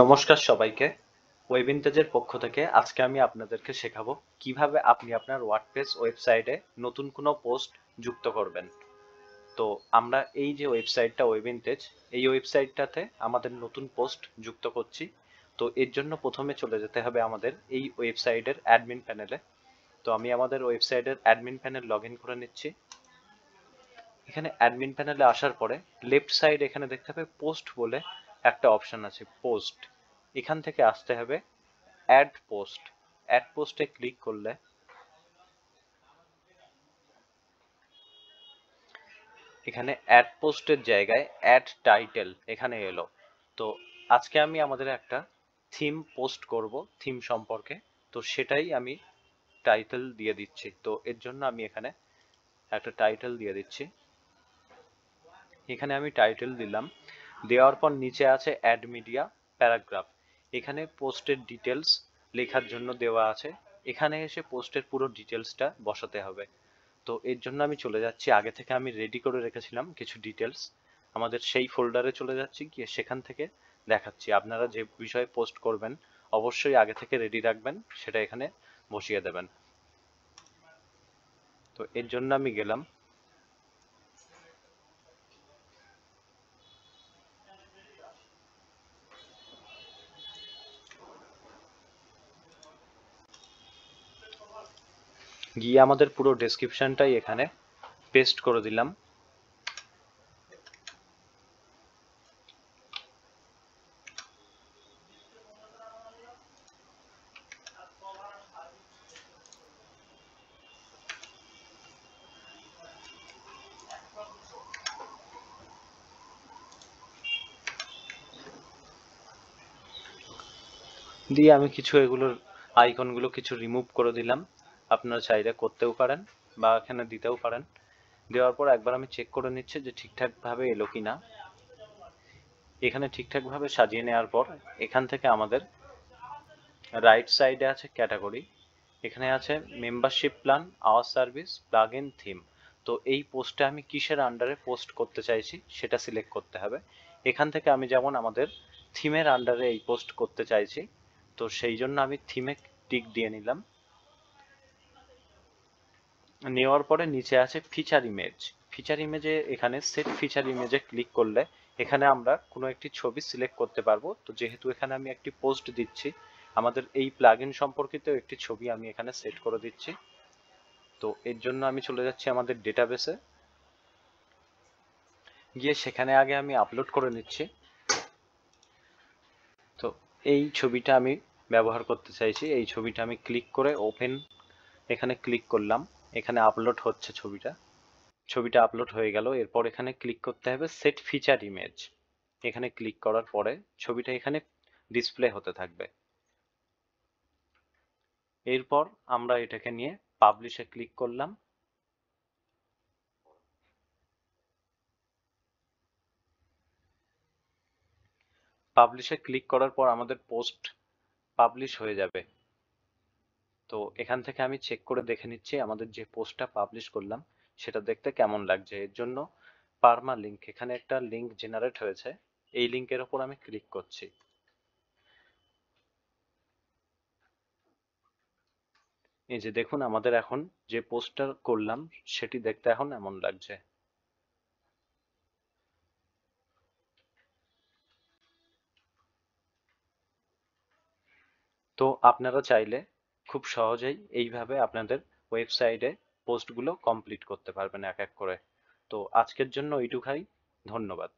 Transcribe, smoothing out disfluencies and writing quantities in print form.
নমস্কার সবাইকে। ওয়েবিনটেজের পক্ষ থেকে আজকে আমি আপনাদেরকে শেখাবো কিভাবে আপনি আপনার ওয়ার্ডপ্রেস ওয়েবসাইটে নতুন কোনো পোস্ট যুক্ত করবেন। তো আমরা এই যে ওয়েবসাইটটা ওয়েবিনটেজ, এই ওয়েবসাইটটাতে আমাদের নতুন পোস্ট যুক্ত করছি। তো এর জন্য প্রথমে চলে যেতে হবে আমাদের এই ওয়েবসাইটের অ্যাডমিন প্যানেলে। তো আমি আমাদের ওয়েবসাইটের অ্যাডমিন প্যানেল লগ ইন করে নিচ্ছি। এখানে অ্যাডমিন প্যানেলে আসার পরে লেফট সাইড এখানে দেখতে হবে পোস্ট বলে একটা অপশন আছে, পোস্ট। এখান থেকে আসতে হবে অ্যাড পোস্ট। অ্যাড পোস্টে ক্লিক করলে এখানে অ্যাড পোস্টের জায়গায় অ্যাড টাইটেল এখানে এলো। তো আজকে আমি আমাদের একটা থিম পোস্ট করব, থিম সম্পর্কে। তো সেটাই আমি টাইটেল দিয়ে দিচ্ছি। তো এর জন্য আমি এখানে একটা টাইটেল দিয়ে দিচ্ছি। এখানে আমি টাইটেল দিলাম। দেওয়ার পর নিচে আছে অ্যাড মিডিয়া প্যারাগ্রাফ। এখানে পোস্টের ডিটেলস লেখার জন্য দেওয়া আছে। এখানে এসে পোস্টের পুরো ডিটেলসটা বসাতে হবে। তো এর জন্য আমি চলে যাচ্ছি, আগে থেকে আমি রেডি করে রেখেছিলাম কিছু ডিটেলস, আমাদের সেই ফোল্ডারে চলে যাচ্ছি, গিয়ে সেখান থেকে দেখাচ্ছি। আপনারা যে বিষয়ে পোস্ট করবেন অবশ্যই আগে থেকে রেডি রাখবেন, সেটা এখানে বসিয়ে দেবেন। তো এর জন্য আমি গেলাম। গিয়ে আমাদের পুরো ডেসক্রিপশনটাই এখানে পেস্ট করে দিলাম। দিয়ে আমি কিছু এগুলোর আইকনগুলো কিছু রিমুভ করে দিলাম। আপনারা চাইলে করতেও পারেন বা এখানে দিতেও পারেন। দেওয়ার পর একবার আমি চেক করে নিচ্ছি যে ঠিকঠাকভাবে এলো কিনা। এখানে ঠিকঠাকভাবে সাজিয়ে নেওয়ার পর এখান থেকে আমাদের রাইট সাইডে আছে ক্যাটাগরি, এখানে আছে membership plan, our service, plug in, theme. তো এই পোস্টটা আমি কিসের আন্ডারে পোস্ট করতে চাইছি সেটা সিলেক্ট করতে হবে। এখান থেকে আমি যেমন আমাদের থিমের আন্ডারে এই পোস্ট করতে চাইছি, তো সেই জন্য আমি থিমে টিক দিয়ে নিলাম। নেওয়ার পরে নিচে আছে ফিচার ইমেজ। ফিচার ইমেজে এখানে সেট ফিচার ইমেজে ক্লিক করলে এখানে আমরা কোনো একটি ছবি সিলেক্ট করতে পারবো। তো যেহেতু এখানে আমি একটি পোস্ট দিচ্ছি, আমাদের এই প্লাগইন সম্পর্কিত একটি ছবি আমি এখানে সেট করে দিচ্ছি। তো এর জন্য আমি চলে যাচ্ছি আমাদের ডেটাবেসে, গিয়ে সেখানে আগে আমি আপলোড করে নিচ্ছি। তো এই ছবিটা আমি ব্যবহার করতে চাইছি। এই ছবিটা আমি ক্লিক করে ওপেন এখানে ক্লিক করলাম। এখানে আপলোড হচ্ছে ছবিটা। ছবিটা আপলোড হয়ে গেল। এরপর এখানে ক্লিক করতে হবে সেট ফিচার ইমেজ। এখানে ক্লিক করার পরে ছবিটা এখানে ডিসপ্লে হতে থাকবে। এরপর আমরা এটাকে নিয়ে পাবলিশে ক্লিক করলাম। পাবলিশে ক্লিক করার পর আমাদের পোস্ট পাবলিশ হয়ে যাবে। তো এখান থেকে আমি চেক করে দেখে নিচ্ছি আমাদের যে পোস্টটা পাবলিশ করলাম সেটা দেখতে কেমন লাগছে। এর জন্য পারমা লিংক, এখানে একটা লিংক জেনারেট হয়েছে, এই লিংকের উপর আমি ক্লিক করছি। এই যে দেখুন আমাদের এখন যে পোস্টটা করলাম সেটি দেখতে এখন এমন লাগছে। তো আপনারা চাইলে খুব সহজেই এইভাবে আপনাদের ওয়েবসাইটে পোস্টগুলো কমপ্লিট করতে পারবেন এক এক করে। তো আজকের জন্য এইটুখাই। ধন্যবাদ।